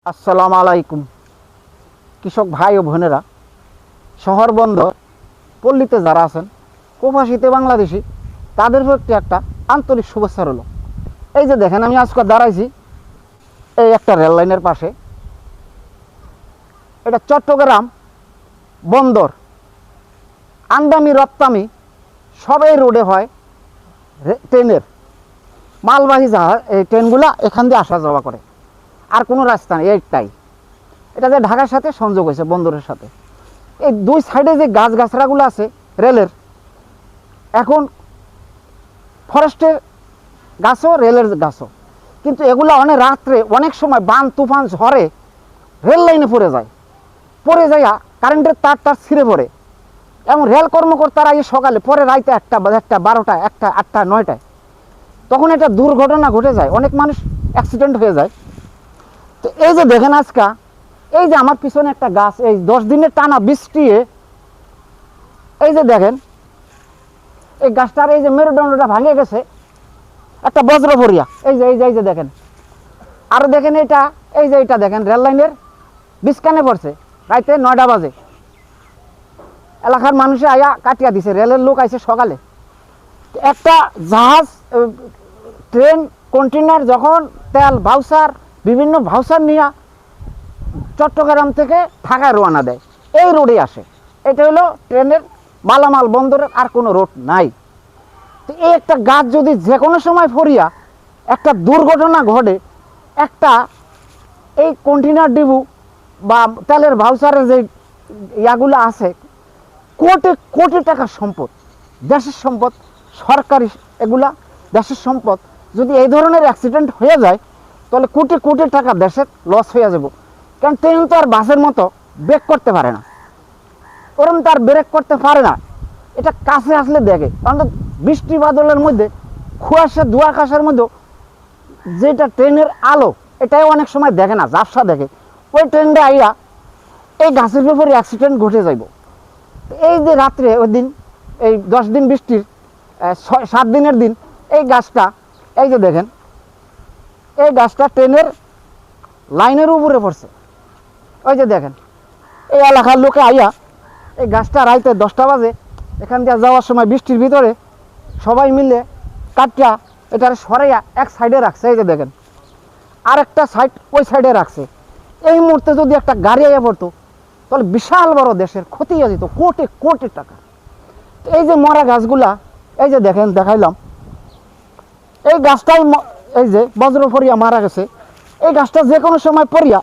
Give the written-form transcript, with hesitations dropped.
আসসালামু আলাইকুম কৃষক ভাই ও বোনেরা, শহর বন্দর পল্লীতে যারা আছেন, প্রবাসীতে বাংলাদেশি, তাদের প্রতি একটা আন্তরিক শুভেচ্ছা রইল। এই যে দেখেন, আমি আজকে দাঁড়াইছি এই একটা রেল লাইনের পাশে। এটা চট্টগ্রাম বন্দর, আমদানি রপ্তানি সবই রোডে হয়। ট্রেনের মালবাহী জাহাজ, এই ট্রেনগুলা এখান দিয়ে আসা যাওয়া করে, আর কোনো রাস্তা নেই। এইটাই, এটা যে ঢাকার সাথে সংযোগ হয়েছে বন্দরের সাথে। এই দুই সাইডে যে গাছগাছড়াগুলো আছে রেলের, এখন ফরেস্টের গাছও রেলের গাছও, কিন্তু এগুলো অনেক রাত্রে অনেক সময় বান তুফান ঝড়ে রেল লাইনে পড়ে যাইয়া কারেন্টের তার ছিঁড়ে পড়ে। এমন রেল কর্মকর্তারা এই সকালে পরে রাইতে 1টা 12টা 1টা 8টা 9টায়, তখন এটা দুর্ঘটনা ঘটে যায়, অনেক মানুষ অ্যাক্সিডেন্ট হয়ে যায়। তো এই যে দেখেন আজকা, এই যে আমার পিছনে একটা গাছ, এই 10 দিনের টানা বৃষ্টি, এই যে দেখেন এই গাছটার এই যে মেরুদণ্ডটা ভাঙে গেছে, একটা বজ্র ভরিয়া। এই যে দেখেন, আরো দেখেন এটা, এই যে এটা দেখেন রেল লাইনের বিস্কানে পড়ছে রাইতে 9টা বাজে। এলাকার মানুষে আয়া কাটিয়া দিছে, রেলের লোক আইছে সকালে। একটা জাহাজ, ট্রেন, কন্টেনার যখন তেল ভাউচার, বিভিন্ন ভাউচার নিয়ে চট্টগ্রাম থেকে ঢাকায় রওনা দেয়, এই রোডে আসে। এটা হলো ট্রেনের মালামাল বন্দরের, আর কোনো রোড নাই। তো এই একটা গাছ যদি যে কোনো সময় ফরিয়া একটা দুর্ঘটনা ঘটে, একটা এই কন্টেনার ডিবু বা তেলের ভাউচারের যে ইয়াগুলো আছে, কোটি কোটি টাকার সম্পদ, দেশের সম্পদ, সরকারি এগুলা দেশের সম্পদ, যদি এই ধরনের অ্যাক্সিডেন্ট হয়ে যায় তাহলে কোটি কোটি টাকা দেশের লস হয়ে যাব। কারণ ট্রেন তো আর বাসের মতো ব্রেক করতে পারে না, ওরম তো আর ব্রেক করতে পারে না। এটা কাছে আসলে দেখে, কারণ বৃষ্টি বাদলের মধ্যে, কুয়াশা ধোঁয়াকাশের মধ্যে যেটা ট্রেনের আলো, এটাই অনেক সময় দেখে না, ঝাপসা দেখে। ওই ট্রেনটা আইয়া এই গাছের ব্যাপারে অ্যাক্সিডেন্ট ঘটে যাইব। এই যে রাত্রে ওই দিন, এই 10 দিন বৃষ্টির 7 দিনের দিন, এই গাছটা, এই যে দেখেন এই গাছটা ট্রেনের লাইনের উপরে পড়ছে। ওই যে দেখেন, এই এলাকার লোকে আইয়া এই গাছটা রাইতে 10টা বাজে এখান দিয়ে যাওয়ার সময় বৃষ্টির ভিতরে সবাই মিলে কাটটা এটার সরাইয়া এক সাইডে রাখছে। এই যে দেখেন, আর একটা সাইড ওই সাইডে রাখছে। এই মুহূর্তে যদি একটা গাড়ি আইয়া পড়তো তাহলে বিশাল বড় দেশের ক্ষতি হয়ে যেত, কোটি কোটি টাকা। এই যে মরা গাছগুলা, এই যে দেখেন, দেখাইলাম, এই গাছটাই এই যে বজ্র পড়িয়া মারা গেছে। এই গাছটা যে কোনো সময় পড়িয়া